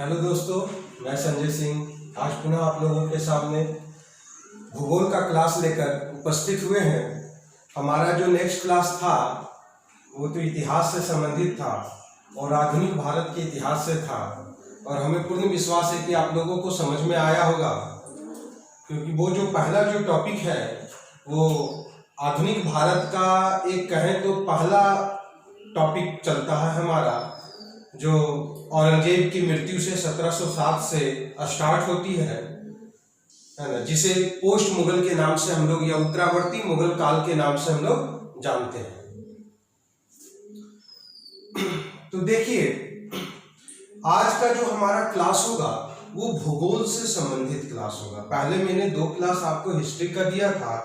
Hello दोस्तों, मैं संजय सिंह आज पुनः आप लोगों के सामने भूगोल का क्लास लेकर उपस्थित हुए हैं। हमारा जो नेक्स्ट क्लास था वो तो इतिहास से संबंधित था और आधुनिक भारत के इतिहास से था और हमें पूर्ण विश्वास है कि आप लोगों को समझ में आया होगा, क्योंकि वो जो पहला जो टॉपिक है वो आधुनिक भारत का एक कहें तो पहला टॉपिक चलता है हमारा, जो औरंगजेब की मृत्यु से 1707 से स्टार्ट होती है ना, जिसे पोस्ट मुगल के नाम से हम लोग या उत्तरावर्ती मुगल काल के नाम से हम लोग जानते हैं। तो देखिए, आज का जो हमारा क्लास होगा वो भूगोल से संबंधित क्लास होगा। पहले मैंने 2 क्लास आपको हिस्ट्री का दिया था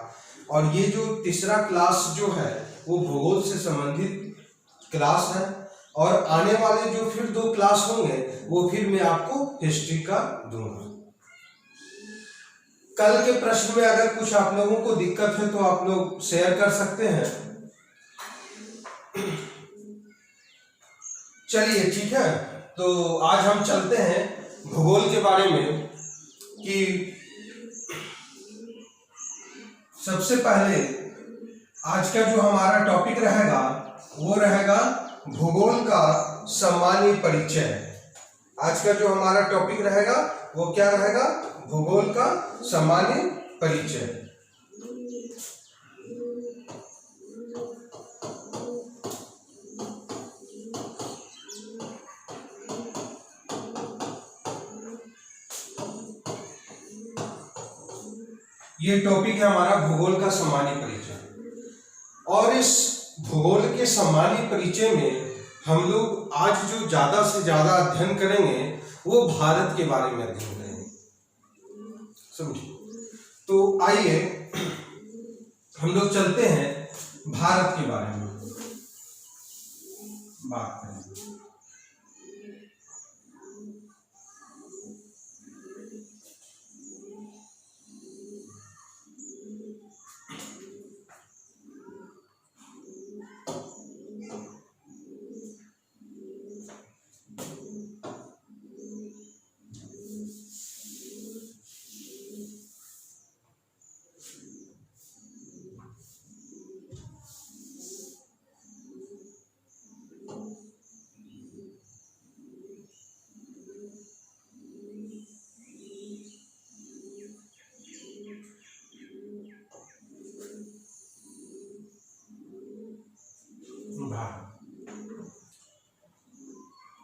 और ये जो तीसरा क्लास जो है वो भूगोल से संबंधित क्लास है और आने वाले जो फिर 2 क्लास होंगे वो फिर मैं आपको हिस्ट्री का दूंगा। कल के प्रश्न में अगर कुछ आप लोगों को दिक्कत है तो आप लोग शेयर कर सकते हैं। चलिए ठीक है, तो आज हम चलते हैं भूगोल के बारे में कि सबसे पहले आज का जो हमारा टॉपिक रहेगा वो रहेगा भूगोल का सामान्य परिचय। आज का जो हमारा टॉपिक रहेगा वो क्या रहेगा? भूगोल का सामान्य परिचय। ये टॉपिक है हमारा भूगोल का सामान्य परिचय और इस भूगोल के सामान्य परिचय में हम लोग आज जो ज्यादा से ज्यादा अध्ययन करेंगे वो भारत के बारे में अध्ययन करेंगे, समझिए। तो आइए हम लोग चलते हैं भारत के बारे में बात करें।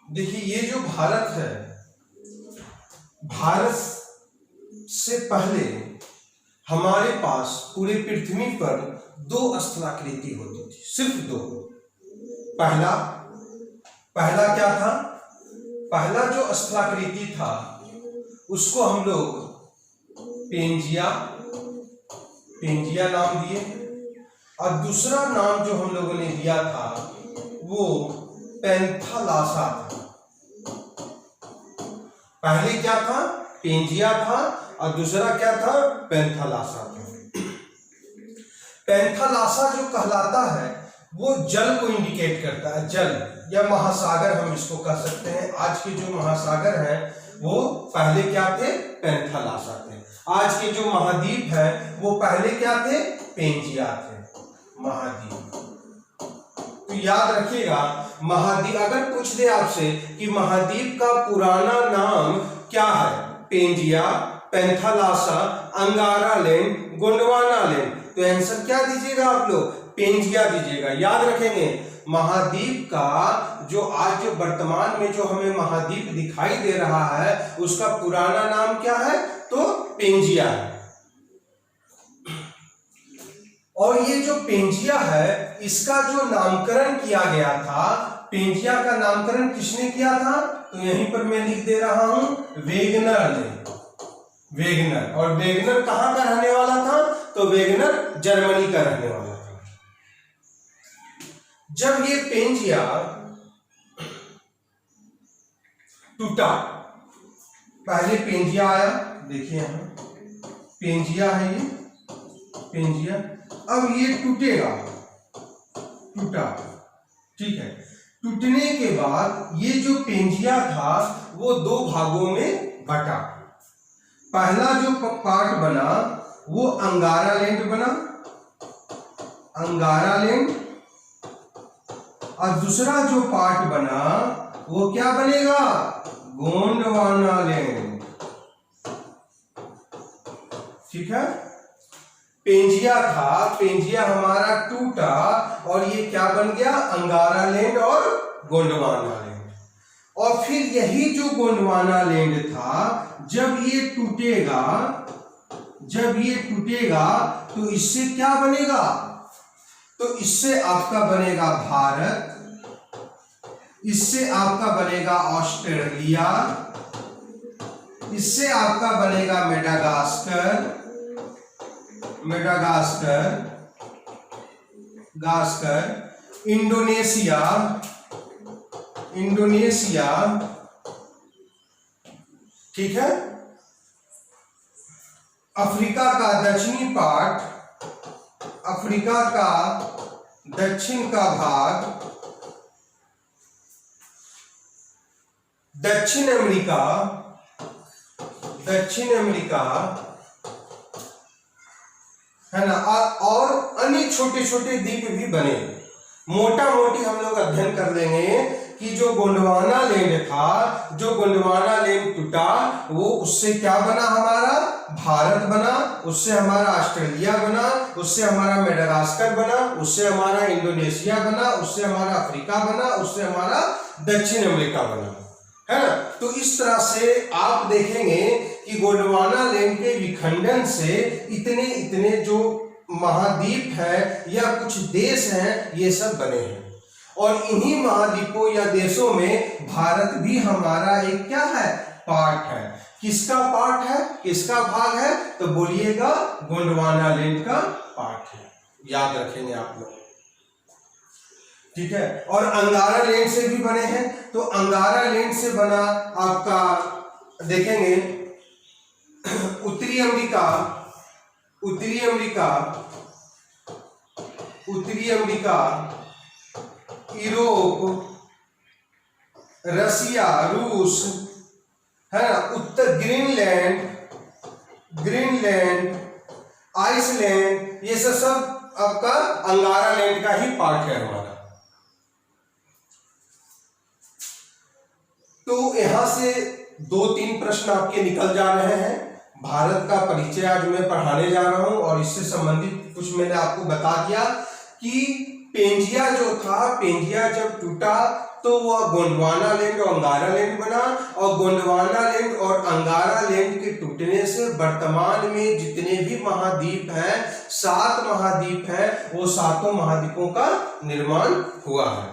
देखिए, ये जो भारत है, भारत से पहले हमारे पास पूरे पृथ्वी पर 2 स्थलाकृति होती थी, सिर्फ 2। पहला क्या था? पहला जो स्थलाकृति था उसको हम लोग पेंजिया नाम दिए और दूसरा नाम जो हम लोगों ने दिया था वो पैंथालासा था। पहले क्या था? पेंजिया था और दूसरा क्या था? पैंथालासा था। पैंथालासा जो कहलाता है वो जल को इंडिकेट करता है, जल या महासागर हम इसको कह सकते हैं। आज के जो महासागर हैं वो पहले क्या थे? पैंथालासा थे। आज के जो महाद्वीप है वो पहले क्या थे? पेंजिया थे, महाद्वीप। तो याद रखिएगा, महाद्वीप अगर पूछ दे आपसे कि महाद्वीप का पुराना नाम क्या है, Pangaea, Panthalassa, Angara land, Gondwana land, तो आंसर क्या दीजिएगा आप लोग? पेंजिया दीजिएगा। याद रखेंगे, महाद्वीप का जो आज जो वर्तमान में जो हमें महाद्वीप दिखाई दे रहा है उसका पुराना नाम क्या है? तो पेंजिया है। और ये जो पेंजिया है इसका जो नामकरण किया गया था, पेंजिया का नामकरण किसने किया था? तो यहीं पर मैं लिख दे रहा हूं, वेगनर ने। वेगनर, और वेगनर कहां का रहने वाला था? तो वेगनर जर्मनी का रहने वाला था। जब ये पेंजिया टूटा, पहले पेंजिया आया, देखिए यहां पेंजिया है, ये पेंजिया। अब ये टूटेगा, टूटा, ठीक है। टूटने के बाद ये जो पेंजिया था वो दो भागों में बटा। पहला जो पार्ट बना वो अंगारा लैंड बना, अंगारा लैंड, और दूसरा जो पार्ट बना वो क्या बनेगा, गोंडवाना लैंड। ठीक है, पेंजिया था, पेंजिया हमारा टूटा और ये क्या बन गया, अंगारा लैंड और गोंडवाना लैंड। और फिर यही जो गोंडवाना लैंड था, जब ये टूटेगा, जब ये टूटेगा तो इससे क्या बनेगा, तो इससे आपका बनेगा भारत, इससे आपका बनेगा ऑस्ट्रेलिया, इससे आपका बनेगा मेडागास्कर, मेडागास्कर, गास्कर, इंडोनेशिया, इंडोनेशिया। ठीक है, अफ्रीका का दक्षिणी पार्ट, अफ्रीका का दक्षिण का भाग, दक्षिण अमेरिका, दक्षिण अमेरिका है ना, और अन्य छोटे छोटे द्वीप भी बने। मोटा मोटी हम लोग अध्ययन कर लेंगे कि जो गोंडवाना लैंड था, जो गोंडवाना लैंड टूटा, वो उससे क्या बना, हमारा भारत बना, उससे हमारा ऑस्ट्रेलिया बना, उससे हमारा मेडागास्कर बना, उससे हमारा इंडोनेशिया बना, उससे हमारा अफ्रीका बना, उससे हमारा दक्षिण अमेरिका बना, है ना। तो इस तरह से आप देखेंगे कि गोंडवाना लैंड के विखंडन से इतने इतने जो महाद्वीप है या कुछ देश हैं, ये सब बने हैं। और इन्हीं महाद्वीपों या देशों में भारत भी हमारा एक क्या है, पार्ट है। किसका पार्ट है, किसका भाग है, तो बोलिएगा गोंडवाना लैंड का पार्ट है, याद रखेंगे आप लोग। ठीक है, और अंगारा लैंड से भी बने हैं, तो अंगारा लैंड से बना आपका देखेंगे उत्तरी अमेरिका, उत्तरी अमेरिका, उत्तरी अमेरिका, यूरोप, रसिया, रूस, है ना, उत्तर ग्रीनलैंड, ग्रीनलैंड, आइसलैंड, ये सब आपका अंगारा लैंड का ही पार्ट है हमारा। तो यहां से 2-3 प्रश्न आपके निकल जा रहे हैं। भारत का परिचय आज मैं पढ़ाने जा रहा हूं और इससे संबंधित कुछ मैंने आपको बता दिया कि पेंजिया जो था, पेंजिया जब टूटा तो वह गोंडवाना लैंड और अंगारा लैंड बना, और गोंडवाना लैंड और अंगारा लैंड के टूटने से वर्तमान में जितने भी महाद्वीप हैं, 7 महाद्वीप हैं, वो 7 महाद्वीपों का निर्माण हुआ है।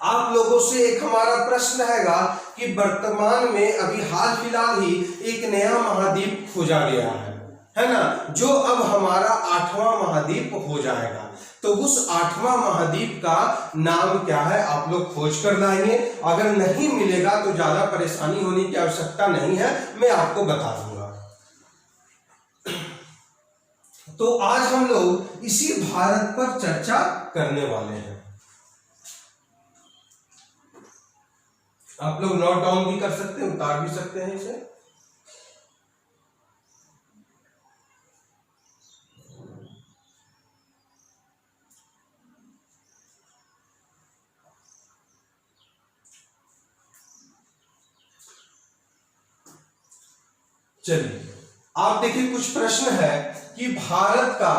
आप लोगों से एक हमारा प्रश्न रहेगा कि वर्तमान में अभी हाल फिलहाल ही एक नया महाद्वीप खोजा गया है ना, जो अब हमारा 8वां महाद्वीप हो जाएगा। तो उस 8वां महाद्वीप का नाम क्या है, आप लोग खोज कर लाएंगे। अगर नहीं मिलेगा तो ज्यादा परेशानी होने की आवश्यकता नहीं है, मैं आपको बता दूंगा। तो आज हम लोग इसी भारत पर चर्चा करने वाले हैं। आप लोग नोट डाउन भी कर सकते हैं, उतार भी सकते हैं इसे। चलिए, आप देखिए कुछ प्रश्न है कि भारत का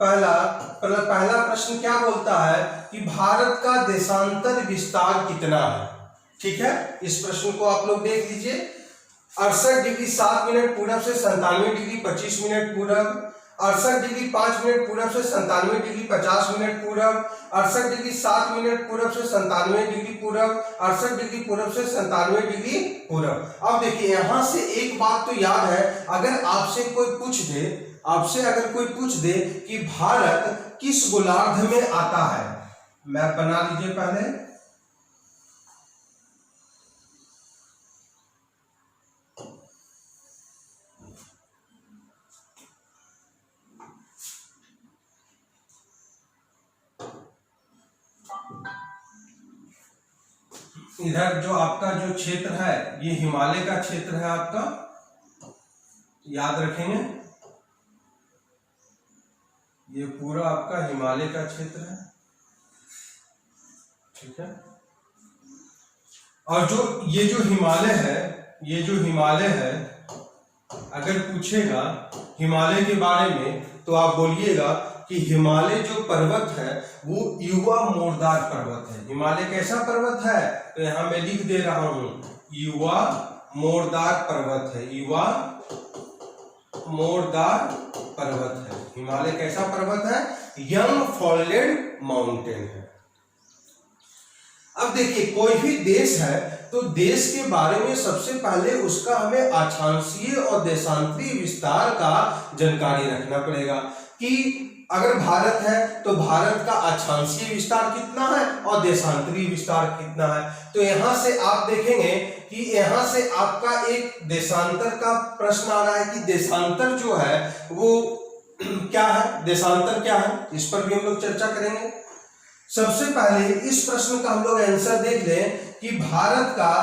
पहला प्रश्न क्या बोलता है कि भारत का देशांतर विस्तार कितना है। ठीक है, इस प्रश्न को आप लोग देख लीजिए। 68 डिग्री 7 मिनट पूरब से 97 डिग्री 25 मिनट पूरब, 68 डिग्री 5 मिनट पूरब से 97 डिग्री 50 मिनट पूरब, 68 डिग्री 7 मिनट पूरब से 97 डिग्री पूरब, 68 डिग्री पूरब से 97 डिग्री पूरब। अब देखिए यहां से एक बात तो याद है, अगर आपसे कोई पूछ दे, आपसे अगर कोई पूछ दे कि भारत किस गोलार्ध में आता है, मैप बना लीजिए पहले। इधर जो आपका जो क्षेत्र है ये हिमालय का क्षेत्र है आपका, याद रखेंगे, ये पूरा आपका हिमालय का क्षेत्र है, ठीक है। और जो ये जो हिमालय है, ये जो हिमालय है, अगर पूछेगा हिमालय के बारे में तो आप बोलिएगा कि हिमालय जो पर्वत है वो युवा मोरदार पर्वत है। हिमालय कैसा पर्वत है, तो यहां मैं लिख दे रहा हूं, युवा मोरदार पर्वत है, युवा मोरदार पर्वत है। हिमालय कैसा पर्वत है, यंग फोल्डेड माउंटेन है। अब देखिए कोई भी देश है तो देश के बारे में सबसे पहले उसका हमें अक्षांशीय और देशांतरीय विस्तार का जानकारी रखना पड़ेगा कि अगर भारत है तो भारत का अक्षांशीय विस्तार कितना है और देशांतरीय विस्तार कितना है। तो यहां से आप देखेंगे कि यहां से आपका एक देशांतर का प्रश्न आ रहा है कि देशांतर जो है वो क्या है, देशांतर क्या है, इस पर भी हम लोग चर्चा करेंगे। सबसे पहले इस प्रश्न का हम लोग आंसर देख लें कि भारत का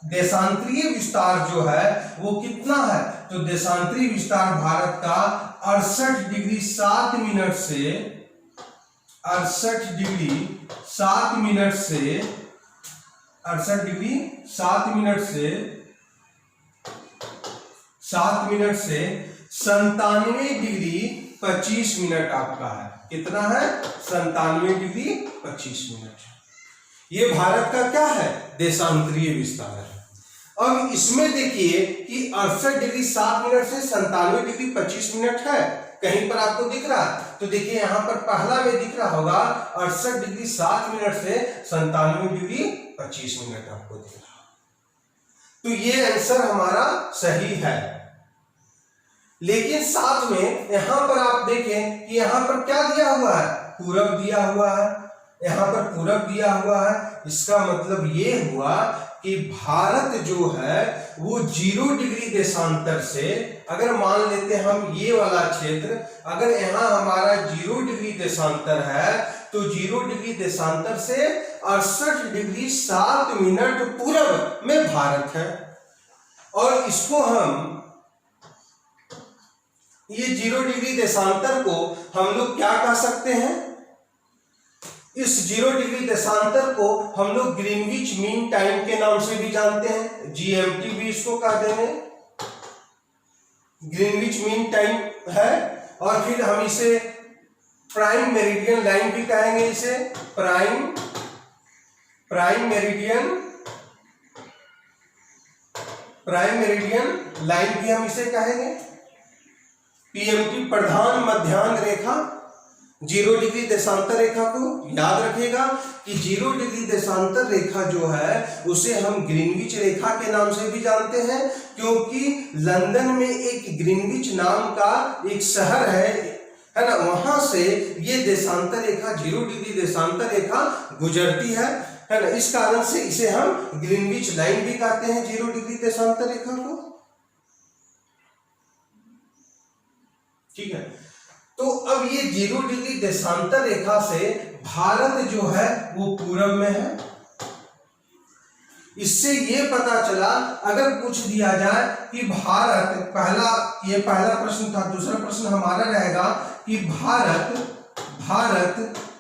देशांतरीय विस्तार जो है वो कितना है। तो देशांतरीय विस्तार भारत का 68 डिग्री 7 मिनट से 68 डिग्री 7 मिनट से 68 डिग्री 7 मिनट से 7 मिनट से 97 डिग्री 25 मिनट आपका है। कितना है, 97 डिग्री 25 मिनट। ये भारत का क्या है, देशांतरीय विस्तार है। अब इसमें देखिए कि 68 डिग्री 7 मिनट से 97 डिग्री 25 मिनट है, कहीं पर आपको दिख रहा है, तो देखिए यहां पर पहला में दिख रहा होगा 68 डिग्री 7 मिनट से 97 डिग्री 25 मिनट आपको दिख रहा, तो ये आंसर हमारा सही है। लेकिन साथ में यहां पर आप देखें कि यहां पर क्या दिया हुआ है, पूरब दिया हुआ है, यहां पर पूरब दिया हुआ है। इसका मतलब ये हुआ कि भारत जो है वो 0 डिग्री देशांतर से, अगर मान लेते हैं हम ये वाला क्षेत्र, अगर यहां हमारा 0 डिग्री देशांतर है तो 0 डिग्री देशांतर से 68 डिग्री 7 मिनट पूरब में भारत है। और इसको हम ये 0 डिग्री देशांतर को हम लोग क्या कह सकते हैं, इस 0 डिग्री देशांतर को हम लोग ग्रीनविच मीन टाइम के नाम से भी जानते हैं, जीएमटी भी इसको कह देंगे, ग्रीनविच मीन टाइम है। और फिर हम इसे प्राइम मेरिडियन लाइन भी कहेंगे, इसे प्राइम मेरिडियन लाइन भी हम इसे कहेंगे। पीएमटी प्रधान मध्याह्न रेखा, 0 डिग्री देशांतर रेखा को याद रखिएगा कि 0 डिग्री देशांतर रेखा जो है उसे हम ग्रीनविच रेखा के नाम से भी जानते हैं, क्योंकि लंदन में एक ग्रीनविच नाम का एक शहर है ना, वहां से ये देशांतर रेखा 0 डिग्री देशांतर रेखा गुजरती है ना। इस कारण से इसे हम ग्रीनविच लाइन भी कहते हैं, 0 डिग्री देशांतर रेखा को, ठीक है। तो अब ये 0 डिग्री देशांतर रेखा से भारत जो है वो पूरब में है। इससे ये पता चला, अगर पूछ दिया जाए कि भारत, ये पहला प्रश्न था, दूसरा प्रश्न हमारा रहेगा कि भारत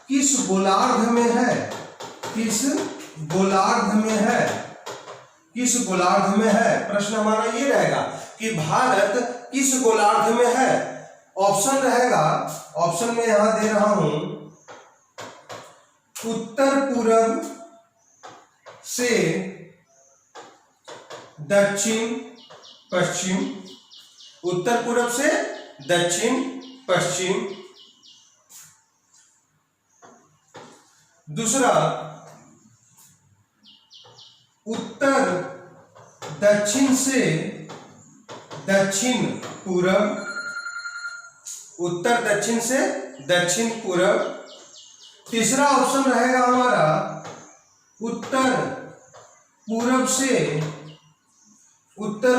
किस गोलार्ध में है, किस गोलार्ध में है, प्रश्न हमारा ये रहेगा कि भारत किस गोलार्ध में है। ऑप्शन रहेगा, ऑप्शन में यहां दे रहा हूं, उत्तर पूरब से दक्षिण पश्चिम, उत्तर पूरब से दक्षिण पश्चिम। दूसरा, उत्तर दक्षिण से दक्षिण पूरब, उत्तर दक्षिण से दक्षिण पूरब। तीसरा ऑप्शन रहेगा हमारा उत्तर पूरब से पूरब,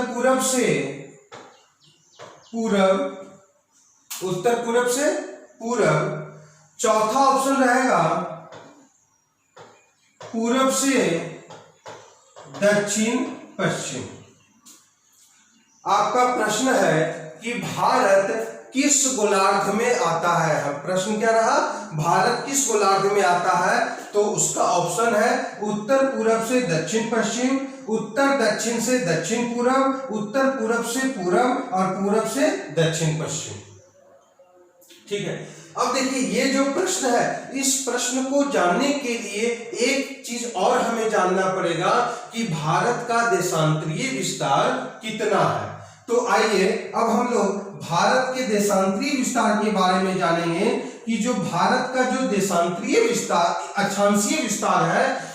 उत्तर पूरब से पूरब। चौथा ऑप्शन रहेगा पूरब से दक्षिण पश्चिम। आपका प्रश्न है कि भारत किस गोलार्ध में आता है। हम प्रश्न क्या रहा, भारत किस गोलार्ध में आता है, तो उसका ऑप्शन है उत्तर पूरब से दक्षिण पश्चिम, उत्तर दक्षिण से दक्षिण पूरब, उत्तर पूरब से पूरब और पूरब से दक्षिण पश्चिम। ठीक है, अब देखिए ये जो प्रश्न है, इस प्रश्न को जानने के लिए एक चीज और हमें जानना पड़ेगा कि भारत का देशांतरीय विस्तार कितना है। तो आइए अब हम लोग भारत के देशांतरीय विस्तार के बारे में जानेंगे कि जो भारत का जो देशांतरीय विस्तार अक्षांशीय विस्तार है,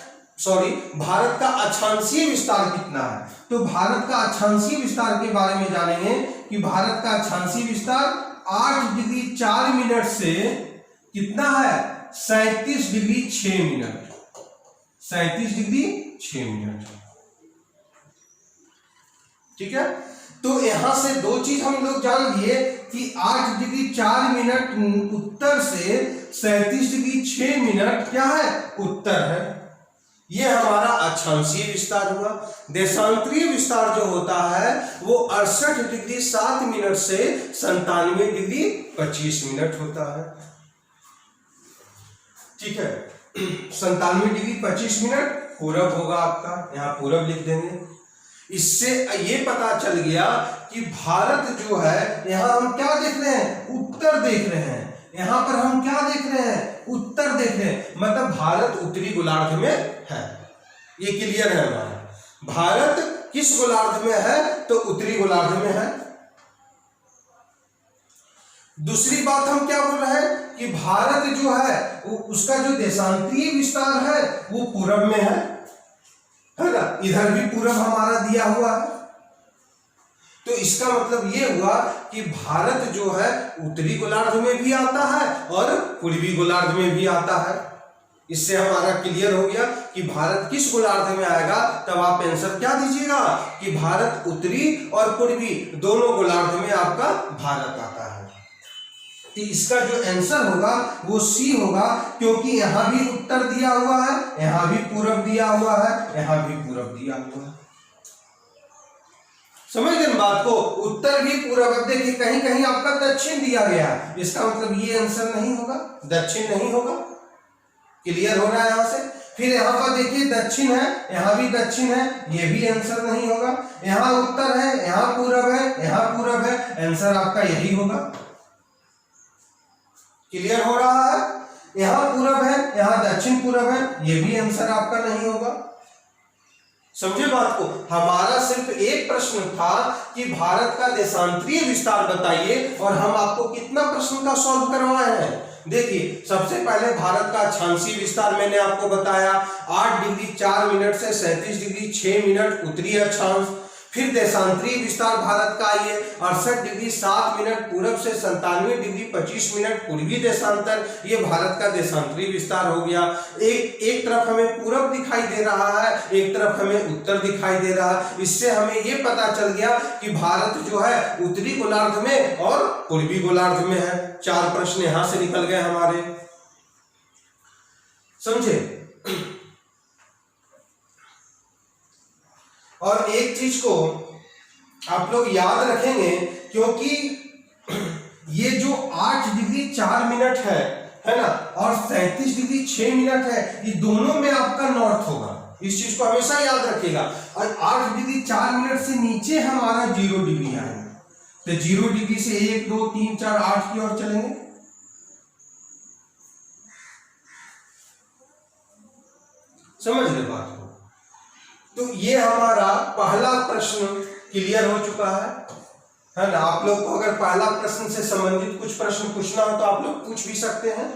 भारत का अक्षांशीय विस्तार कितना है। तो भारत का अक्षांशीय विस्तार के बारे में जानेंगे कि भारत का अक्षांशीय विस्तार 8 डिग्री 4 मिनट से कितना है, 37 डिग्री 6 मिनट, 37 डिग्री 6 मिनट। ठीक है, तो यहां से दो चीज हम लोग जान लिए कि 8 डिग्री 4 मिनट उत्तर से 37 डिग्री 6 मिनट क्या है, उत्तर है। ये हमारा अक्षांशीय विस्तार हुआ। देशांतरीय विस्तार जो होता है वो 68 डिग्री 7 मिनट से 97 डिग्री 25 मिनट होता है। ठीक है, 97 डिग्री 25 मिनट पूरब होगा आपका, यहां पूरब लिख देंगे। इससे ये पता चल गया कि भारत जो है, यहां हम क्या देख रहे हैं, उत्तर देख रहे हैं। यहां पर हम क्या देख रहे हैं, उत्तर देख रहे हैं, मतलब भारत उत्तरी गोलार्ध में है। ये क्लियर है हमारा, भारत किस गोलार्ध में है, तो उत्तरी गोलार्ध में है। दूसरी बात हम क्या बोल रहे हैं कि भारत जो है उसका जो देशांतरीय विस्तार है वो पूरब में है ना, इधर भी पूरब हमारा दिया हुआ है। तो इसका मतलब ये हुआ कि भारत जो है उत्तरी गोलार्ध में भी आता है और पूर्वी गोलार्ध में भी आता है। इससे हमारा क्लियर हो गया कि भारत किस गोलार्ध में आएगा। तब आप आंसर क्या दीजिएगा कि भारत उत्तरी और पूर्वी दोनों गोलार्ध में आपका भारत आता है। तो इसका जो आंसर होगा वो सी होगा, क्योंकि यहां भी उत्तर दिया हुआ है, यहां भी पूरब दिया हुआ है, यहां भी पूरब दिया हुआ है। समझ गए बात को, उत्तर भी पूरब। अब देखिए कहीं कहीं आपका दक्षिण दिया गया है, इसका मतलब ये आंसर नहीं होगा, दक्षिण नहीं होगा। क्लियर हो रहा है यहां से। फिर यहां पर देखिए दक्षिण है, यहां भी दक्षिण है, ये भी आंसर नहीं होगा। यहां उत्तर है, यहां पूरब है, यहां पूरब है, आंसर आपका यही होगा। क्लियर हो रहा है, यहां पूरब है, यहां दक्षिण पूरब है, ये भी आंसर आपका नहीं होगा। समझे बात को। हमारा सिर्फ एक प्रश्न था कि भारत का देशांतरीय विस्तार बताइए, और हम आपको कितना प्रश्न का सॉल्व करवाए हैं। देखिए सबसे पहले भारत का अक्षांशीय विस्तार मैंने आपको बताया 8 डिग्री 4 मिनट से 37 डिग्री 6 मिनट उत्तरी अक्षांश। फिर देशांतरीय विस्तार भारत का आइए 68 डिग्री 7 मिनट पूरब से 97 डिग्री 25 मिनट पूर्वी देशांतर। ये भारत का देशांतरीय विस्तार हो गया। एक तरफ हमें पूरब दिखाई दे रहा है, एक तरफ हमें उत्तर दिखाई दे रहा है। इससे हमें ये पता चल गया कि भारत जो है उत्तरी गोलार्ध में और पूर्वी गोलार्ध में है। 4 प्रश्न यहां से निकल गए हमारे, समझे। और एक चीज को आप लोग याद रखेंगे, क्योंकि ये जो 8 डिग्री 4 मिनट है ना, और 37 डिग्री 6 मिनट है, ये दोनों में आपका नॉर्थ होगा। इस चीज को हमेशा याद रखिएगा। और 8 डिग्री 4 मिनट से नीचे हमारा 0 डिग्री आएगा, तो 0 डिग्री से 1 2 3 4 8 की ओर चलेंगे। समझ ले बात को। तो ये हमारा पहला प्रश्न क्लियर हो चुका है ना। आप लोग को अगर पहला प्रश्न से संबंधित कुछ प्रश्न पूछना हो तो आप लोग पूछ भी सकते हैं।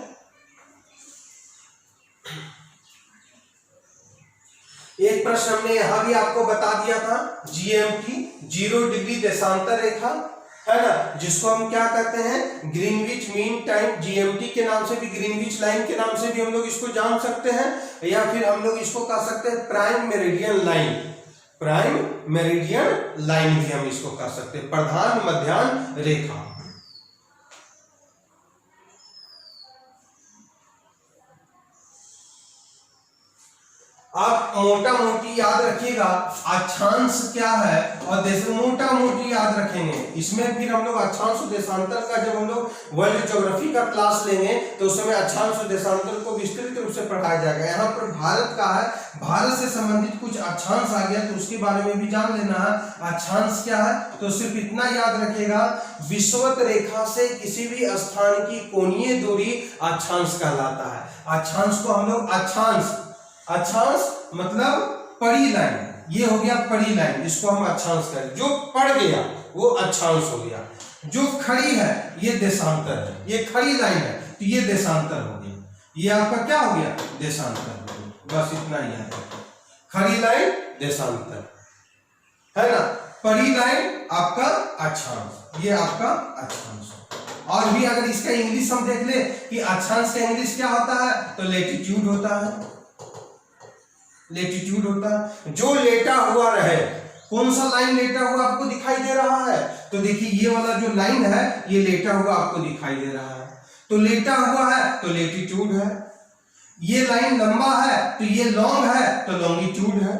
एक प्रश्न हमने यहां भी आपको बता दिया था, जीएमटी 0 डिग्री देशांतर रेखा है ना, जिसको हम क्या कहते हैं, ग्रीनविच मीन टाइम, जीएमटी के नाम से भी, ग्रीनविच लाइन के नाम से भी हम लोग इसको जान सकते हैं, या फिर हम लोग इसको कह सकते हैं prime meridian line. Prime meridian line भी हम इसको कह सकते हैं, प्रधान मध्याह्न रेखा। आप मोटा मोटी याद रखिएगा अक्षांश क्या है और मोटा मोटी याद रखेंगे। इसमें फिर हम लोग अक्षांश और देशांतर का जब हम लोग वर्ल्ड ज्योग्राफी का क्लास लेंगे तो उस समय अक्षांश और देशांतर को विस्तृत रूप से पढ़ाया जाएगा। यहाँ पर भारत का है, भारत से संबंधित कुछ अक्षांश आ गया तो उसके बारे में भी जान लेना है। अक्षांश क्या है तो सिर्फ इतना याद रखिएगा, विषुवत रेखा से किसी भी स्थान की कोणीय दूरी अक्षांश कहलाता है। अक्षांश को हम लोग अक्षांश मतलब पड़ी लाइन, ये हो गया पड़ी लाइन, इसको हम अक्षांश कहें। जो पड़ गया वो अक्षांश हो गया। जो खड़ी है ये देशांतर है, ये खड़ी लाइन है तो ये देशांतर हो गया। ये आपका क्या हो गया, देशांतर हो गया। बस इतना ही है, खड़ी लाइन देशांतर है ना, पड़ी लाइन आपका अक्षांश, ये आपका अक्षांश। और भी अगर इसका इंग्लिश हम देख ले कि अक्षांश का इंग्लिश क्या होता है तो लेटीट्यूड होता है। लेटीट्यूड होता है जो लेटा हुआ रहे। कौन सा लाइन लेटा हुआ आपको दिखाई दे रहा है तो देखिए ये वाला जो लाइन है ये लेटा हुआ आपको दिखाई दे रहा है, तो लेटा हुआ है तो लेटीट्यूड है। ये लाइन लंबा है तो ये लॉन्ग है तो लॉन्गिट्यूड है।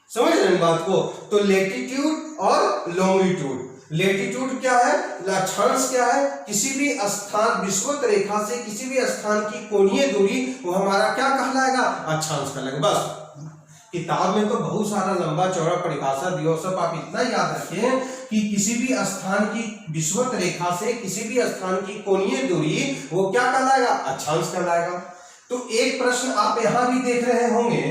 समझ रहे हैं बात को, तो लेटीट्यूड और लॉन्गिट्यूड। लेटीट्यूड क्या है, अक्षांश क्या है, किसी भी स्थान विषुवत रेखा से किसी भी स्थान की कोणीय दूरी वो हमारा क्या कहलाएगा, अक्षांश कहलाएगा। बस किताब में तो बहुत सारा लंबा चौड़ा परिभाषा दिया, सब आप इतना याद रखें कि किसी भी स्थान की विषुवत रेखा से किसी भी स्थान की कोणीय दूरी वो क्या कहलाएगा, अक्षांश कहलाएगा। तो एक प्रश्न आप यहां भी देख रहे होंगे,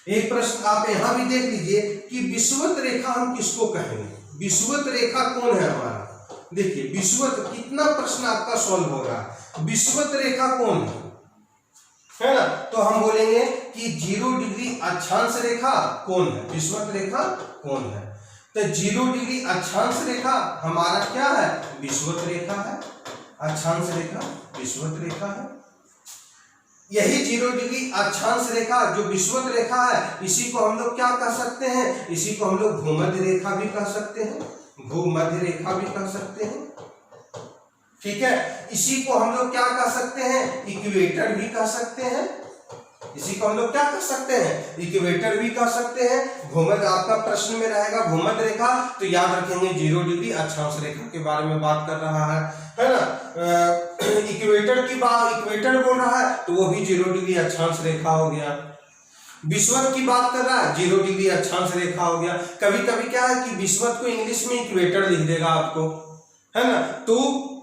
एक प्रश्न आप यहां भी देख लीजिए कि विषुवत रेखा हम किसको कहेंगे, विषुवत रेखा कौन है हमारा। देखिए विषुवत, कितना प्रश्न आपका सॉल्व होगा, विषुवत रेखा कौन है ना, तो हम बोलेंगे कि 0 डिग्री अक्षांश रेखा कौन है, विषुवत रेखा कौन है। तो 0 डिग्री अक्षांश रेखा हमारा क्या है, विषुवत रेखा है। अक्षांश रेखा विषुवत रेखा है। यही 0 डिग्री अक्षांश रेखा जो विषुवत रेखा है इसी को हम लोग क्या कह सकते हैं, इसी को हम लोग भूमध्य रेखा भी कह सकते हैं, भूमध्य रेखा भी कह सकते हैं। ठीक है, इसी को हम लोग क्या कह सकते हैं, इक्वेटर भी कह सकते हैं। इसी को हम लोग क्या कर सकते हैं, इक्वेटर भी कह सकते हैं। भूमध्य आपका प्रश्न में रहेगा भूमध्य रेखा तो याद रखेंगे 0 डिग्री अक्षांश रेखा के बारे में बात कर रहा है ना। इक्वेटर की बात, इक्वेटर बोल रहा है तो वो भी 0 डिग्री अक्षांश रेखा हो गया। विषुवत की बात कर रहा है 0 डिग्री अक्षांश रेखा हो गया। कभी कभी क्या है कि विषुवत को इंग्लिश में इक्वेटर लिख देगा आपको, है ना। तो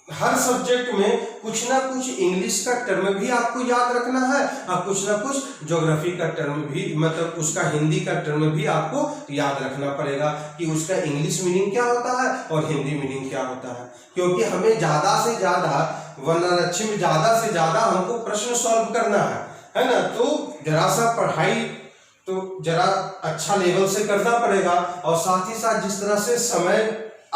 हर सब्जेक्ट में कुछ ना कुछ इंग्लिश का टर्म भी आपको याद रखना है और कुछ ना कुछ ज्योग्राफी का टर्म भी, मतलब उसका हिंदी का टर्म भी आपको याद रखना पड़ेगा कि उसका इंग्लिश मीनिंग क्या होता है और हिंदी मीनिंग क्या होता है। क्योंकि हमें ज्यादा से ज्यादा वर्णाक्षी में ज्यादा से ज्यादा हमको प्रश्न सॉल्व करना है ना। तो जरा सा पढ़ाई तो जरा अच्छा लेवल से करना पड़ेगा और साथ ही साथ जिस तरह से समय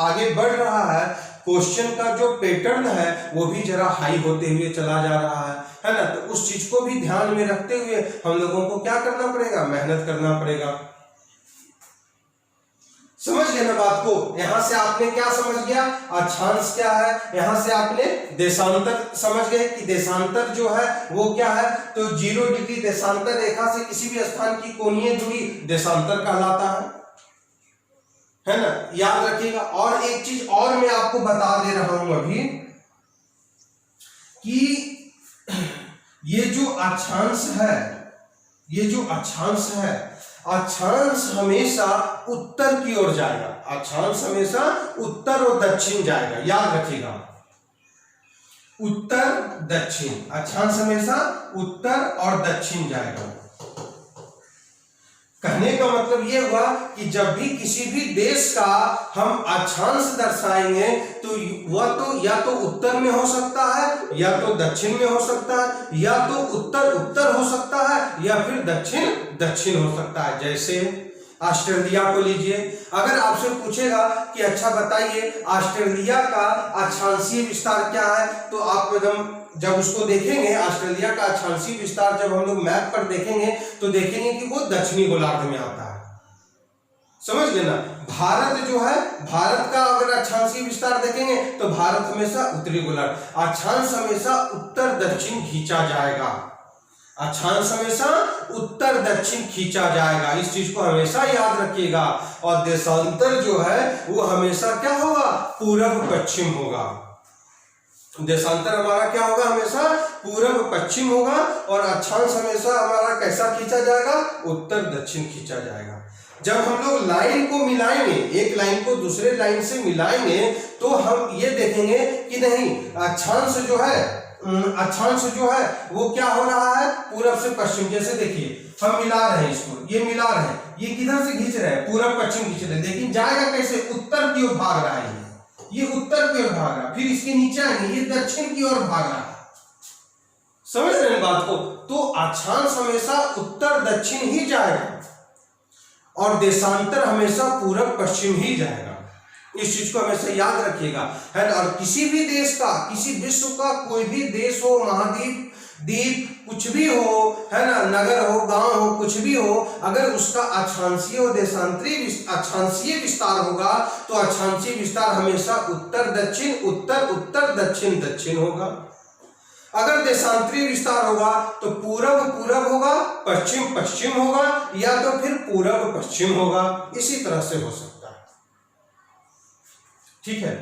आगे बढ़ रहा है क्वेश्चन का जो पैटर्न है वो भी जरा हाई होते हुए चला जा रहा है ना। तो उस चीज को भी ध्यान में रखते हुए हम लोगों को क्या करना पड़ेगा, मेहनत करना पड़ेगा। समझ गए ना बात को। यहां से आपने क्या समझ गया, अक्षांश क्या है, यहां से आपने देशांतर समझ गए कि देशांतर जो है वो क्या है, तो 0 डिग्री देशांतर रेखा से किसी भी स्थान की कोणीय दूरी देशांतर कहलाता है ना, याद रखिएगा। और एक चीज और मैं आपको बता दे रहा हूं अभी कि ये जो अक्षांश है, ये जो अक्षांश है, अक्षांश हमेशा उत्तर की ओर जाएगा। अक्षांश हमेशा उत्तर और दक्षिण जाएगा, याद रखिएगा। उत्तर दक्षिण, अक्षांश हमेशा उत्तर और दक्षिण जाएगा। कहने का मतलब ये हुआ कि जब भी किसी भी देश का हम अक्षांश दर्शाएंगे तो वह तो या तो उत्तर में हो सकता है या तो दक्षिण में हो सकता है, या तो उत्तर उत्तर हो सकता है या फिर दक्षिण दक्षिण हो सकता है। जैसे ऑस्ट्रेलिया को लीजिए, अगर आपसे पूछेगा कि अच्छा बताइए ऑस्ट्रेलिया का अक्षांशीय विस्तार क्या है, तो आप एकदम जब उसको देखेंगे ऑस्ट्रेलिया का अक्षांशीय विस्तार जब हम लोग मैप पर देखेंगे तो देखेंगे कि वो दक्षिणी गोलार्ध में आता है। समझ गए ना। भारत जो है, भारत का अगर अक्षांशीय विस्तार देखेंगे तो भारत हमेशा उत्तरी गोलार्ध, अक्षांश हमेशा उत्तर दक्षिण खींचा जाएगा। अक्षांश हमेशा उत्तर दक्षिण खींचा जाएगा, इस चीज को हमेशा याद रखिएगा। और देशांतर जो है वो हमेशा क्या होगा, पूर्व पश्चिम होगा। देशांतर हमारा क्या होगा, हमेशा पूर्व पश्चिम होगा। और अक्षांश हमेशा हमारा कैसा खींचा जाएगा, उत्तर दक्षिण खींचा जाएगा। जब हम लोग लाइन को मिलाएंगे, एक लाइन को दूसरे लाइन से मिलाएंगे, तो हम ये देखेंगे कि नहीं, अक्षांश जो है वो क्या हो रहा है, पूरब से पश्चिम। जैसे देखिए हम मिला रहे हैं इसको, ये मिला रहे हैं, ये किधर से खींच रहे हैं, पूरब पश्चिम खींच रहे हैं, लेकिन जाएगा कैसे, उत्तर की ओर भाग रहा है, ये उत्तर की ओर भाग रहा है, फिर इसके नीचे आएंगे, ये दक्षिण की ओर भाग रहा है। समझ रहे हैं बात को? तो अक्षांश हमेशा उत्तर दक्षिण ही जाएगा और देशांतर हमेशा पूरब पश्चिम ही जाएगा। इस चीज को हमेशा याद रखिएगा, है ना। और किसी भी देश का, किसी विश्व का कोई भी देश हो, महाद्वीप, द्वीप, कुछ भी हो, है ना, नगर हो, गांव हो, कुछ भी हो, अगर उसका अक्षांशीय और देशांतरीय अक्षांशीय विस्तार होगा तो अक्षांशीय विस्तार हमेशा उत्तर दक्षिण, उत्तर उत्तर, दक्षिण दक्षिण होगा। अगर देशांतरीय विस्तार होगा तो पूरब पूरब होगा, पश्चिम पश्चिम होगा, या तो फिर पूरब पश्चिम होगा। इसी तरह से हो सकता है, ठीक है,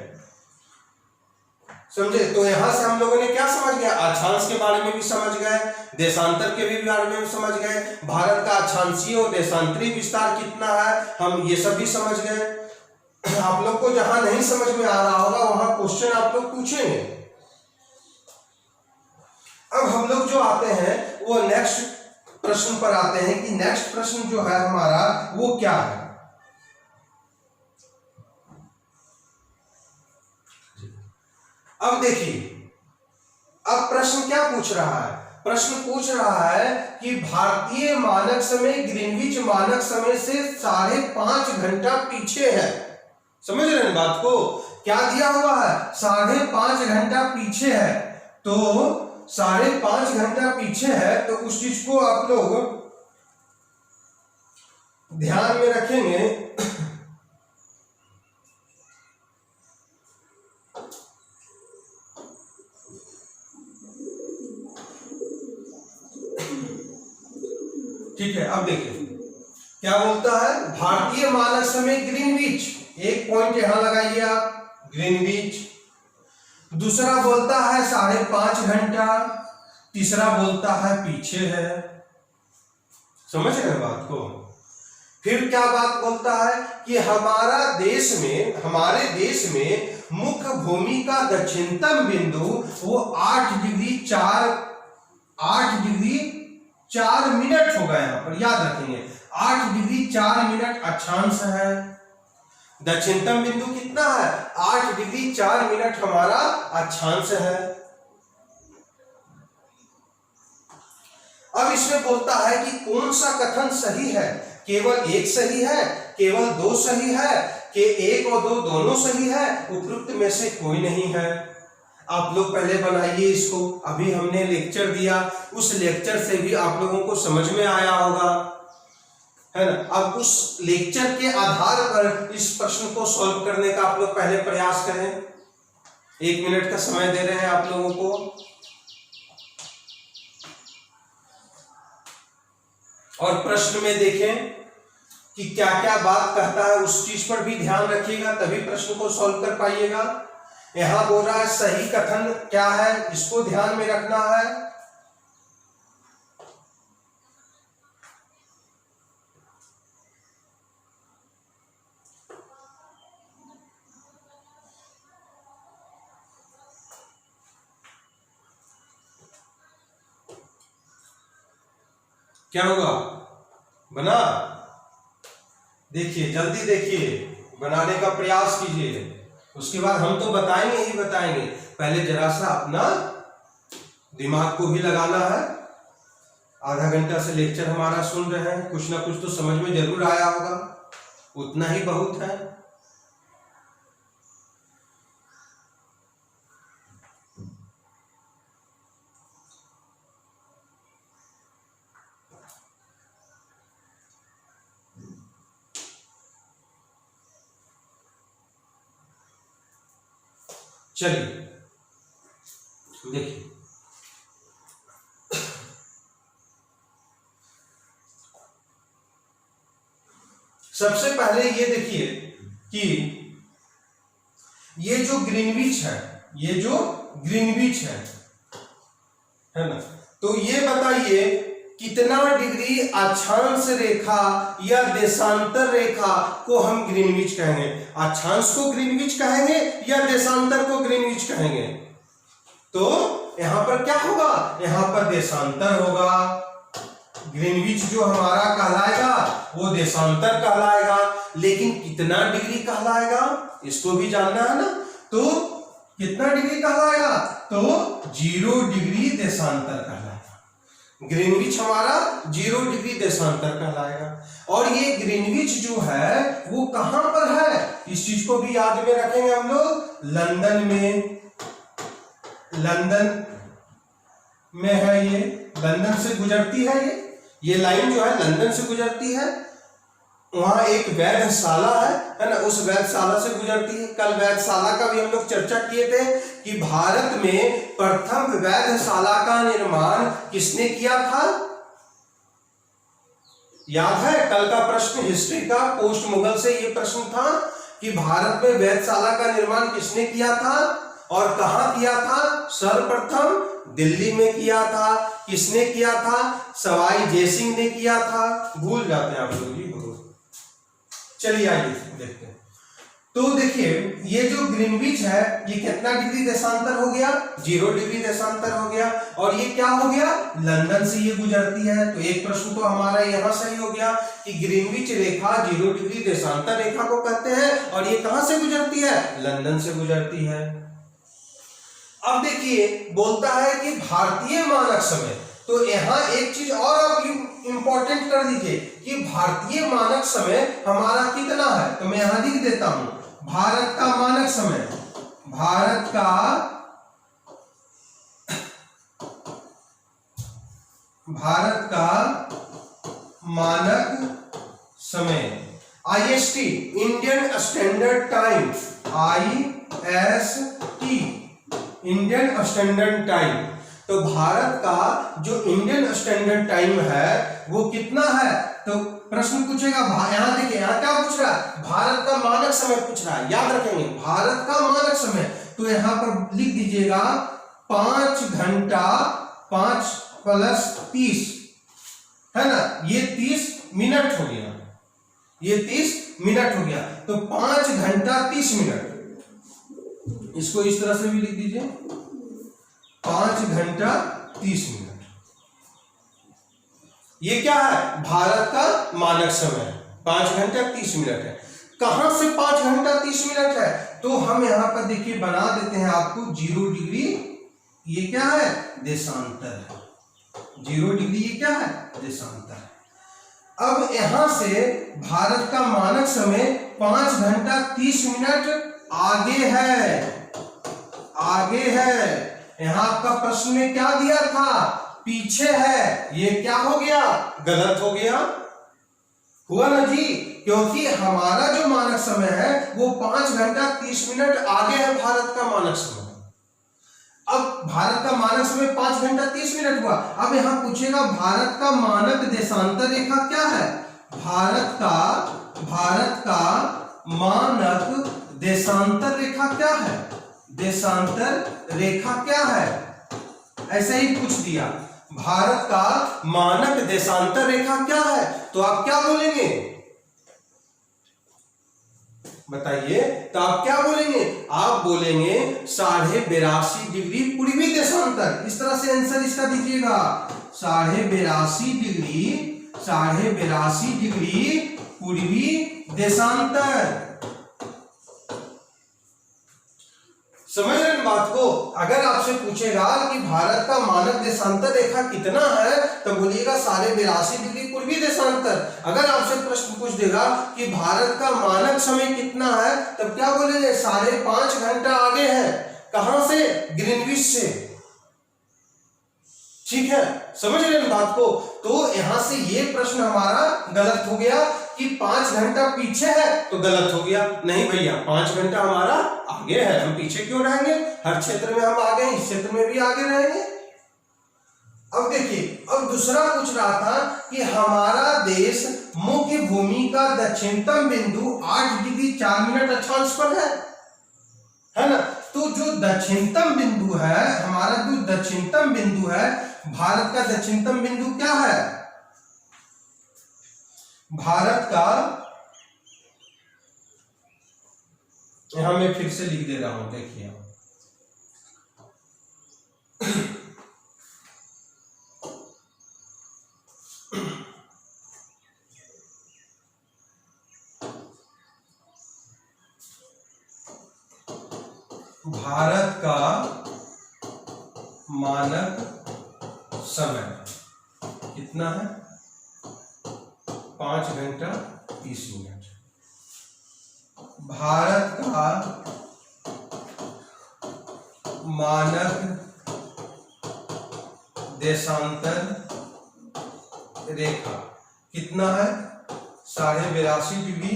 समझे? तो यहां से हम लोगों ने क्या समझ गया, अक्षांश के बारे में भी समझ गए, देशांतर के भी बारे में भी समझ गए, भारत का अक्षांशीय और देशांतरीय विस्तार कितना है, हम ये सब भी समझ गए। आप लोग को जहां नहीं समझ में आ रहा होगा वहां क्वेश्चन आप लोग पूछेंगे। अब हम लोग जो आते हैं वो नेक्स्ट प्रश्न पर आते हैं कि नेक्स्ट प्रश्न जो है हमारा वो क्या है। अब देखिए, अब प्रश्न क्या पूछ रहा है, प्रश्न पूछ रहा है कि भारतीय मानक समय ग्रीनविच मानक समय से 5.5 घंटा पीछे है। समझ रहे हैं बात को? क्या दिया हुआ है, 5.5 घंटा पीछे है। तो 5.5 घंटा पीछे है, तो उस चीज को आप लोग ध्यान में रखेंगे। ठीक है, अब देखिए क्या बोलता है, भारतीय मानक समय ग्रीनविच, एक पॉइंट यहां लगाइए आप, ग्रीनविच। दूसरा बोलता है 5.5 घंटा, तीसरा बोलता है पीछे है। समझ रहे बात को? फिर क्या बात बोलता है कि हमारे देश में मुख्य भूमि का दक्षिणतम बिंदु वो 8 डिग्री 4 मिनट होगा। यहां पर याद रखेंगे 8 डिग्री 4 मिनट अक्षांश है। दक्षिणतम बिंदु कितना है, 8 डिग्री 4 मिनट हमारा अक्षांश है। अब इसमें बोलता है कि कौन सा कथन सही है, केवल एक सही है, केवल दो सही है, कि एक और दो दोनों सही है, उपरोक्त में से कोई नहीं है। आप लोग पहले बनाइए इसको, अभी हमने लेक्चर दिया, उस लेक्चर से भी आप लोगों को समझ में आया होगा, है ना। अब उस लेक्चर के आधार पर इस प्रश्न को सॉल्व करने का आप लोग पहले प्रयास करें। 1 मिनट का समय दे रहे हैं आप लोगों को, और प्रश्न में देखें कि क्या क्या बात कहता है, उस चीज पर भी ध्यान रखिएगा, तभी प्रश्न को सॉल्व कर पाइएगा। यहां बोल रहा है सही कथन क्या है, इसको ध्यान में रखना है। क्या होगा, बना? देखिए जल्दी देखिए, बनाने का प्रयास कीजिए, उसके बाद हम तो बताएंगे ही बताएंगे, पहले जरा सा अपना दिमाग को भी लगाना है। आधा घंटा से लेक्चर हमारा सुन रहे हैं, कुछ ना कुछ तो समझ में जरूर आया होगा, उतना ही बहुत है। चलिए देखिए, सबसे पहले ये देखिए कि ये जो ग्रीनविच है, ये जो ग्रीनविच है ना, तो ये बताइए कितना डिग्री अक्षांश रेखा या देशांतर रेखा को हम ग्रीनविच कहेंगे? अक्षांश को ग्रीनविच कहेंगे या देशांतर को ग्रीनविच कहेंगे? तो यहां पर क्या होगा? यहां पर देशांतर होगा। ग्रीनविच जो हमारा कहलाएगा वो देशांतर कहलाएगा, लेकिन कितना डिग्री कहलाएगा इसको भी जानना है ना। तो कितना डिग्री कहलाएगा? तो 0 डिग्री देशांतर कहलाएगा। ग्रीनविच हमारा 0 डिग्री देशांतर कहलाएगा। और ये ग्रीनविच जो है वो कहां पर है, इस चीज को भी याद में रखेंगे हम लोग। लंदन में है ये, लंदन से गुजरती है ये लाइन जो है लंदन से गुजरती है। वहां एक वैधशाला है ना, उस वैधशाला से गुजरती है। कल वैधशाला का भी हम लोग चर्चा किए थे कि भारत में प्रथम वैधशाला का निर्माण किसने किया था? याद है कल का प्रश्न हिस्ट्री का पोस्ट मुगल से ये प्रश्न था कि भारत में वैधशाला का निर्माण किसने किया था और कहां किया था? सर्वप्रथम दिल्ली में किया था। किसने किया था? सवाई जयसिंह ने किया था। भूल जाते हैं आप लोग जी, चलिए आइए देखते हैं। तो देखिए ये जो ग्रीनविच है ये कितना डिग्री देशांतर हो गया? 0 डिग्री देशांतर हो गया। और ये क्या हो गया? लंदन से ये गुजरती है। तो एक प्रश्न तो हमारा यहां सही हो गया कि ग्रीनविच रेखा 0 डिग्री देशांतर रेखा को कहते हैं। और ये कहां से गुजरती है? लंदन से गुजरती है। अब देखिए बोलता है कि भारतीय मानक समय, तो यहां एक चीज और आप इंपॉर्टेंट कर दीजिए कि भारतीय मानक समय हमारा कितना है। तो मैं यहां लिख देता हूं भारत का मानक समय, भारत का मानक समय IST, Indian standard time, IST, Indian standard time. तो भारत का जो इंडियन स्टैंडर्ड टाइम है वो कितना है? तो प्रश्न पूछेगा, यहां देखिए यहां क्या पूछ रहा है? भारत का मानक समय पूछ रहा है। याद रखेंगे भारत का मानक समय। तो यहां पर लिख दीजिएगा 5 घंटा 5 + 30 है ना, ये 30 मिनट हो गया, ये 30 मिनट हो गया। तो 5 घंटा 30 मिनट, इसको इस तरह से भी लिख दीजिए 5 घंटा 30 मिनट। ये क्या है? भारत का मानक समय 5 घंटा 30 मिनट है। कहां से 5 घंटा 30 मिनट है? तो हम यहां पर देखिए बना देते हैं आपको 0 डिग्री, ये क्या है? देशांतर है। 0 डिग्री ये क्या है? देशांतर है। अब यहां से भारत का मानक समय 5 घंटा 30 मिनट आगे है, आगे है। यहां आपका प्रश्न में क्या दिया था? पीछे है। ये क्या हो गया? गलत हो गया, हुआ ना जी, क्योंकि हमारा जो मानक समय है वो 5 घंटा 30 मिनट आगे है भारत का मानक समय। अब भारत का मानक समय 5 घंटा 30 मिनट हुआ। अब यहां पूछेगा भारत का मानक देशांतर रेखा क्या है? भारत का मानक देशांतर रेखा क्या है? देशांतर रेखा क्या है? ऐसे ही पूछ दिया भारत का मानक देशांतर रेखा क्या है, तो आप क्या बोलेंगे? बताइए, तो आप क्या बोलेंगे? आप बोलेंगे 82.5 डिग्री पूर्वी देशांतर। इस तरह से आंसर इसका दीजिएगा 82.5 डिग्री पूर्वी देशांतर। समझ रहे हैं बात को? अगर आपसे पूछेगा कि भारत का मानक देशांतर रेखा कितना है, तो बोलिएगा 82.5 डिग्री पूर्वी देशांतर। अगर आपसे प्रश्न पूछ देगा कि भारत का मानक समय कितना है, तब क्या बोलेंगे? 5.5 घंटा आगे है। कहां से? ग्रीनविच से। ठीक है, समझ रहे हैं बात को? तो यहां से ये प्रश्न हमारा गलत हो गया कि 5 घंटा पीछे है, तो गलत हो गया। नहीं भैया, 5 घंटा हमारा आगे है, हम पीछे क्यों रहेंगे? हर क्षेत्र में हम आगे हैं, इस क्षेत्र में भी आगे रहेंगे। अब देखिए, अब दूसरा पूछ रहा था कि हमारा देश मुख्य भूमि का दक्षिणतम बिंदु 8 डिग्री 4 मिनट अक्षांश पर है ना। तो जो दक्षिणतम बिंदु है, हमारा जो दक्षिणतम बिंदु है, भारत का दक्षिणतम बिंदु क्या है? भारत का, यहां मैं फिर से लिख दे रहा हूं, देखिए भारत का मानक समय कितना है? 5 घंटा 30 मिनट। भारत का मानक देशांतर रेखा कितना है? 82.5 डिग्री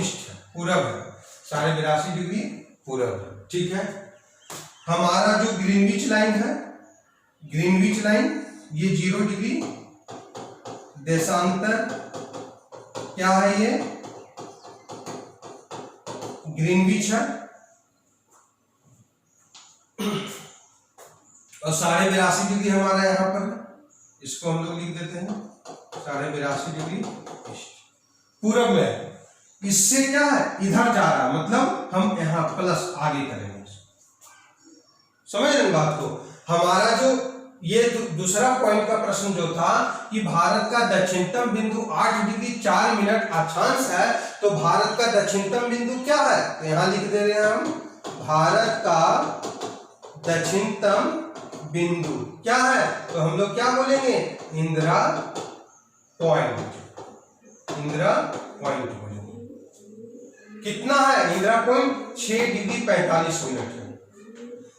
ईस्ट पूरब है, 82.5 डिग्री पूरब है। ठीक है। हमारा जो ग्रीनविच लाइन है, ग्रीनविच लाइन ये 0 डिग्री देशांतर क्या है? ये ग्रीनविच है। और 82.5 डिग्री हमारा यहां पर है, इसको हम लोग लिख देते हैं 82.5 डिग्री पूरब में। इससे क्या है? इधर जा रहा, मतलब हम यहां प्लस आगे करेंगे। समझ रहे बात को? हमारा जो ये दूसरा पॉइंट का प्रश्न जो था कि भारत का दक्षिणतम बिंदु 8 डिग्री 4 मिनट अक्षांश है, तो भारत का दक्षिणतम बिंदु क्या है? तो यहां लिख दे रहे हैं हम, भारत का दक्षिणतम बिंदु क्या है? तो हम लोग क्या बोलेंगे? इंदिरा पॉइंट। इंदिरा पॉइंट बोलेंगे। कितना है इंदिरा पॉइंट? 6 डिग्री 45 मिनट है।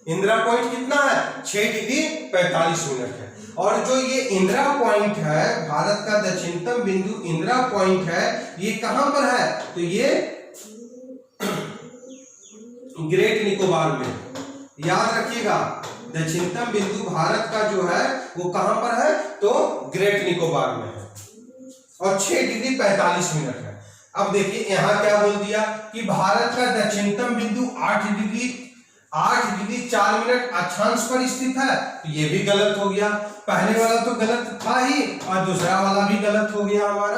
इंदिरा पॉइंट कितना है? 6 डिग्री 45 मिनट है। और जो ये इंदिरा पॉइंट है, भारत का दक्षिणतम बिंदु इंदिरा पॉइंट है, ये कहां पर है? तो ये ग्रेट निकोबार में। याद रखिएगा, दक्षिणतम बिंदु भारत का जो है वो कहां पर है? तो ग्रेट निकोबार में है, और 6 डिग्री 45 मिनट है। अब देखिए यहां क्या बोल दिया कि भारत का दक्षिणतम बिंदु 8 डिग्री 4 मिनट अक्षांश पर स्थित है। तो ये भी गलत हो गया। पहले वाला तो गलत था ही, और दूसरा वाला भी गलत हो गया। हमारा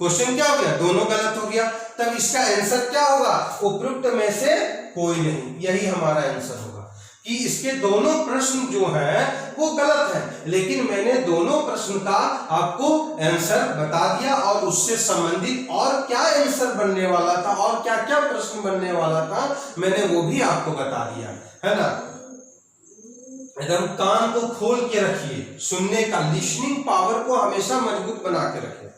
क्वेश्चन क्या हो गया? दोनों गलत हो गया। तब इसका आंसर क्या होगा? उपरोक्त में से कोई नहीं। यही हमारा आंसर होगा कि इसके दोनों प्रश्न जो हैं वो गलत हैं, लेकिन मैंने दोनों प्रश्न का आपको आंसर बता दिया, और उससे संबंधित और क्या आंसर बनने वाला था और क्या क्या प्रश्न बनने वाला था मैंने वो भी आपको बता दिया, है ना। एकदम कान को खोल के रखिए, सुनने का, लिसनिंग पावर को हमेशा मजबूत बना के रखिए,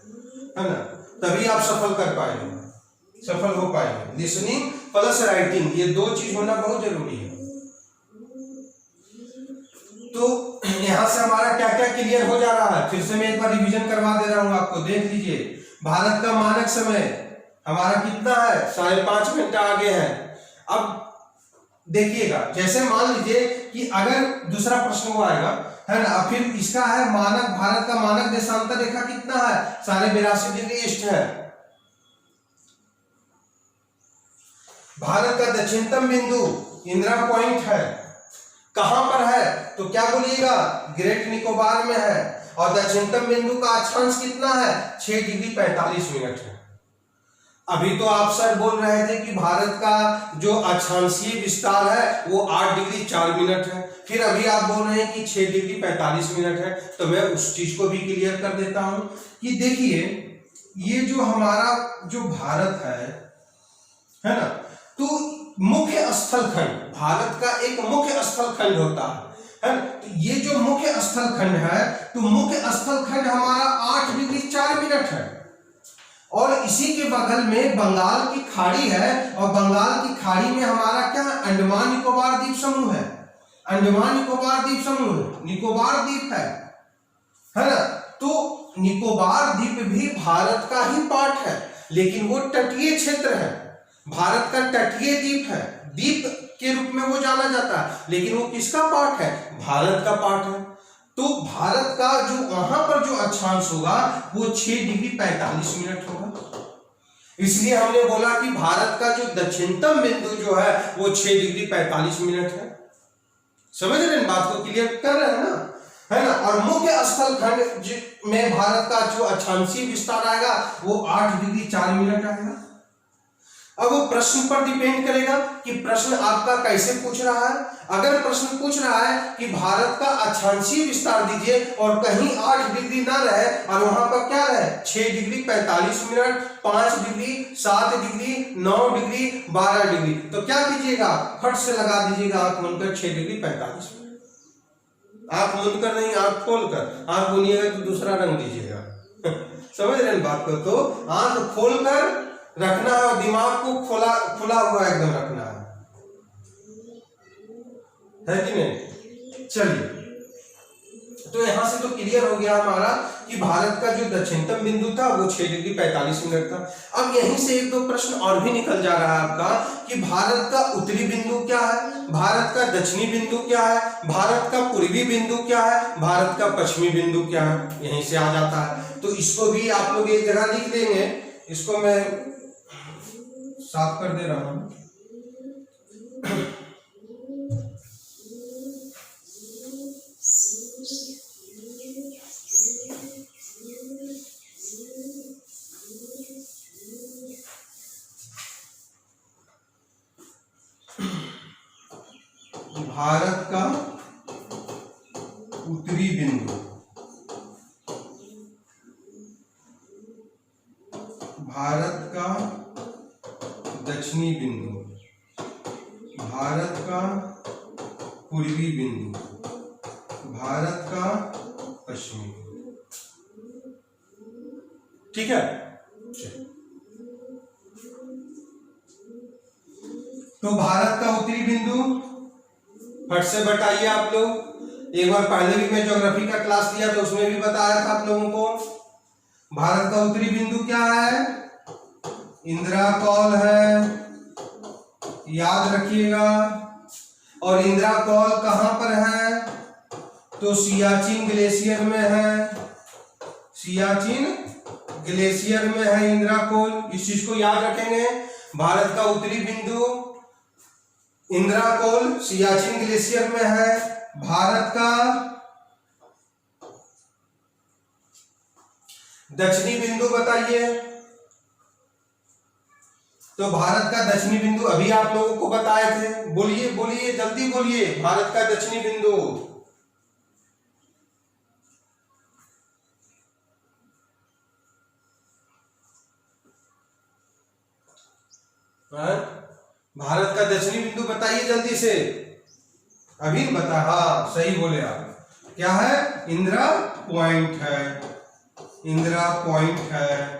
है ना, तभी आप सफल कर पाएंगे, सफल हो पाएंगे। लिसनिंग प्लस राइटिंग, ये 2 चीज होना बहुत जरूरी है। तो यहां से हमारा क्या क्या क्लियर हो जा रहा है? फिर से मैं एक बार रिवीजन करवा दे रहा हूं आपको, देख लीजिए। भारत का मानक समय हमारा कितना है? 5.5 घंटा आगे है। अब देखिएगा, जैसे मान लीजिए कि अगर दूसरा प्रश्न वो आएगा, है ना, फिर इसका है मानक, भारत का मानक देशांतर रेखा कितना है? 82.5 डिग्री ईस्ट है। भारत का दक्षिणतम बिंदु इंदिरा पॉइंट है, कहां पर है? तो क्या बोलिएगा? ग्रेट निकोबार में है। और दक्षिणतम बिंदु का अक्षांश कितना है? 6 डिग्री 45 मिनट है। अभी तो आप सर बोल रहे थे कि भारत का जो अक्षांशीय विस्तार है वो 8 डिग्री 4 मिनट है, फिर अभी आप बोल रहे हैं कि 6 डिग्री 45 मिनट है। तो मैं उस चीज को भी क्लियर कर देता हूं कि देखिए, ये जो हमारा जो भारत है ना, तो मुख्य स्थल खंड, भारत का एक मुख्य स्थल खंड होता है, तो ये जो मुख्य स्थल खंड है, तो मुख्य स्थल खंड हमारा 8 डिग्री 4 मिनट है। और इसी के बगल में बंगाल की खाड़ी है, और बंगाल की खाड़ी में हमारा क्या है? अंडमान निकोबार द्वीप समूह है। अंडमान निकोबार द्वीप समूह, निकोबार द्वीप है ना। तो निकोबार द्वीप भी भारत का ही पार्ट है, लेकिन वो तटीय क्षेत्र है, भारत का तटीय द्वीप है, द्वीप के रूप में वो जाना जाता है, लेकिन वो किसका पार्ट है? भारत का पार्ट है। तो भारत का जो वहां पर जो अक्षांश होगा वो 6 डिग्री 45 मिनट होगा। इसलिए हमने बोला कि भारत का जो दक्षिणतम बिंदु जो है वो 6 डिग्री 45 मिनट है। समझ रहे हैं बात को, क्लियर कर रहे हैं ना, है ना। और मुख्य स्थल खंड में भारत का जो अक्षांशीय विस्तार आएगा वो 8 डिग्री 4 मिनट आएगा। अब वो प्रश्न पर डिपेंड करेगा कि प्रश्न आपका कैसे पूछ रहा है। अगर प्रश्न पूछ रहा है कि भारत का अक्षांशीय विस्तार दीजिए और कहीं 8 डिग्री ना रहे और वहां पर क्या रहे 6 degree 45 minute, 5 degree, 7 degree, 9 degree, 12 degree, तो क्या कीजिएगा, फट से लगा दीजिएगा आंख बंद कर 6 डिग्री 45 मिनट। आंख बंद कर नहीं, आंख खोल कर, आंख बोलिएगा तो दूसरा रंग दीजिएगा। समझ रहे हैं बात को, तो आंख खोल कर रखना है और दिमाग को खुला हुआ एकदम रखना है कि नहीं। चलिए, तो यहां से तो क्लियर हो गया हमारा कि भारत का जो दक्षिणतम बिंदु था वो 6 डिग्री 45 मिनट था। अब यहीं से एक दो प्रश्न और भी निकल जा रहा है आपका कि भारत का उत्तरी बिंदु क्या है, भारत का दक्षिणी बिंदु क्या है, भारत का पूर्वी बिंदु क्या है, भारत का पश्चिमी बिंदु क्या है, यहीं से आ जाता है। तो इसको भी आप लोग एक जगह लिख देंगे, इसको मैं साफ कर दे रहा हूं। भारत का उत्तरी बिंदु, भारत का दक्षिणी बिंदु, भारत का पूर्वी बिंदु, भारत का पश्चिमी बिंदु। ठीक है, तो भारत का उत्तरी बिंदु फट से बताइए आप लोग। एक बार पहले भी मैं ज्योग्राफी का क्लास लिया तो उसमें भी बताया था आप लोगों को। भारत का उत्तरी बिंदु क्या है, इंदिरा कॉल है, याद रखिएगा। और इंदिरा कॉल कहां पर है, तो सियाचिन ग्लेशियर में है, सियाचिन ग्लेशियर में है इंदिरा कॉल। इस चीज को याद रखेंगे। भारत का उत्तरी बिंदु इंदिरा कॉल सियाचिन ग्लेशियर में है। भारत का दक्षिणी बिंदु बताइए, तो भारत का दक्षिणी बिंदु अभी आप लोगों को बताए थे, बोलिए बोलिए जल्दी बोलिए, भारत का दक्षिणी बिंदु। भारत का दक्षिणी बिंदु बताइए जल्दी से, अभी बता, हाँ सही बोले आप, क्या है, इंदिरा पॉइंट है, इंदिरा पॉइंट है,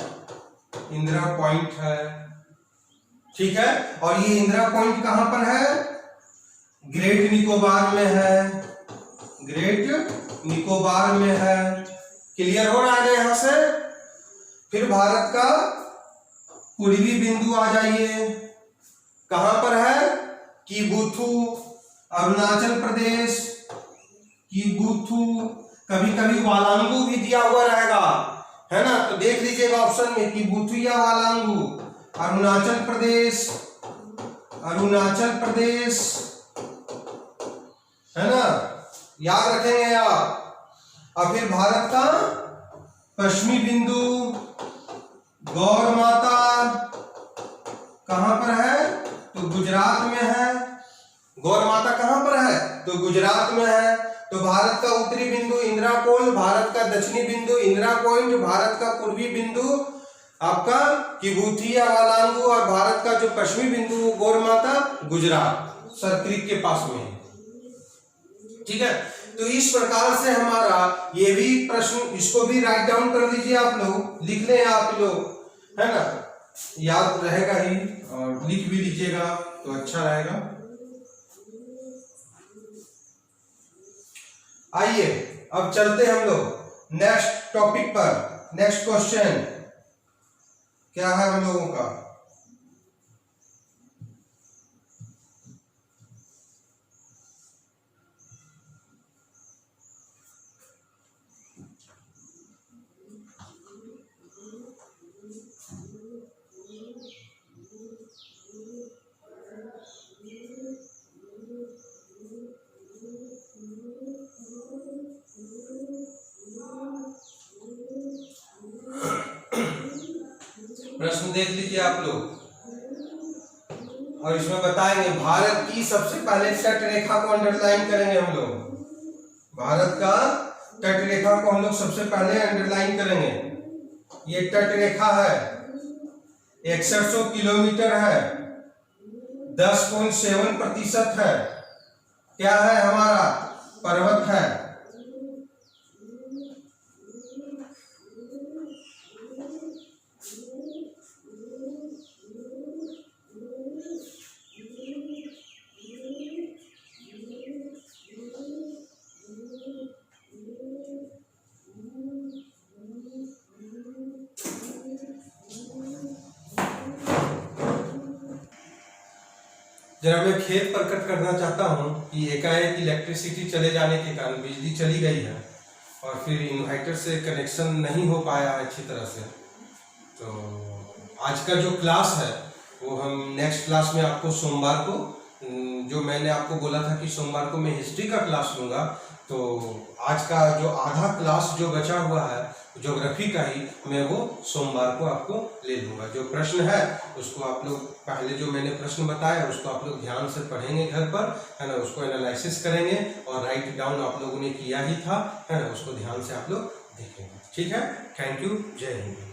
इंदिरा पॉइंट है, ठीक है। और ये इंदिरा पॉइंट कहां पर है, ग्रेट निकोबार में है, ग्रेट निकोबार में है। क्लियर हो रहा है यहां से। फिर भारत का पूर्वी बिंदु आ जाइए, कहां पर है, किबुथु, अरुणाचल प्रदेश, किबुथु। कभी कभी वालांगू भी दिया हुआ रहेगा, है ना, तो देख लीजिएगा ऑप्शन में किबुथु या वालांगू। अरुणाचल प्रदेश, अरुणाचल प्रदेश, है ना, याद रखेंगे आप। और फिर भारत का पश्चिमी बिंदु गौर माता कहां पर है, तो गुजरात में है। गौर माता कहां पर है, तो गुजरात में है। तो भारत का उत्तरी बिंदु इंदिरा कॉल, भारत का दक्षिणी बिंदु इंदिरा पॉइंट, भारत का पूर्वी बिंदु आपका किबुथु या वालांगू, और भारत का जो पश्चिमी बिंदु गौर माता गुजरात सरक्रीक के पास में है। ठीक है, तो इस प्रकार से हमारा ये भी प्रश्न, इसको भी राइट डाउन कर दीजिए आप लोग, लिख लें आप लोग, है ना, याद रहेगा ही, और लिख भी लीजिएगा तो अच्छा रहेगा। आइए अब चलते हम लोग नेक्स्ट टॉपिक पर। नेक्स्ट क्वेश्चन क्या है हम लोगों का, प्रश्न देख लीजिए आप लोग, और इसमें बताएंगे भारत की सबसे पहले तट रेखा को अंडरलाइन करेंगे हम लोग। भारत का तट रेखा को हम लोग सबसे पहले अंडरलाइन करेंगे। ये तट रेखा है, 6100 किलोमीटर है, 10.7% है। क्या है हमारा? पर्वत है। जरा मैं खेद प्रकट करना चाहता हूँ कि एकाएक इलेक्ट्रिसिटी चले जाने के कारण बिजली चली गई है और फिर इन्वर्टर से कनेक्शन नहीं हो पाया अच्छी तरह से। तो आज का जो क्लास है वो हम नेक्स्ट क्लास में आपको सोमवार को, जो मैंने आपको बोला था कि सोमवार को मैं हिस्ट्री का क्लास लूँगा, तो आज का जो आधा क्लास जो बचा हुआ है ज्योग्राफी का ही, मैं वो सोमवार को आपको ले लूँगा। जो प्रश्न है उसको आप लोग, पहले जो मैंने प्रश्न बताया उसको आप लोग ध्यान से पढ़ेंगे घर पर, है ना, उसको एनालिसिस करेंगे और राइट डाउन आप लोगों ने किया ही था, है ना, उसको ध्यान से आप लोग देखेंगे। ठीक है, थैंक यू, जय हिंद।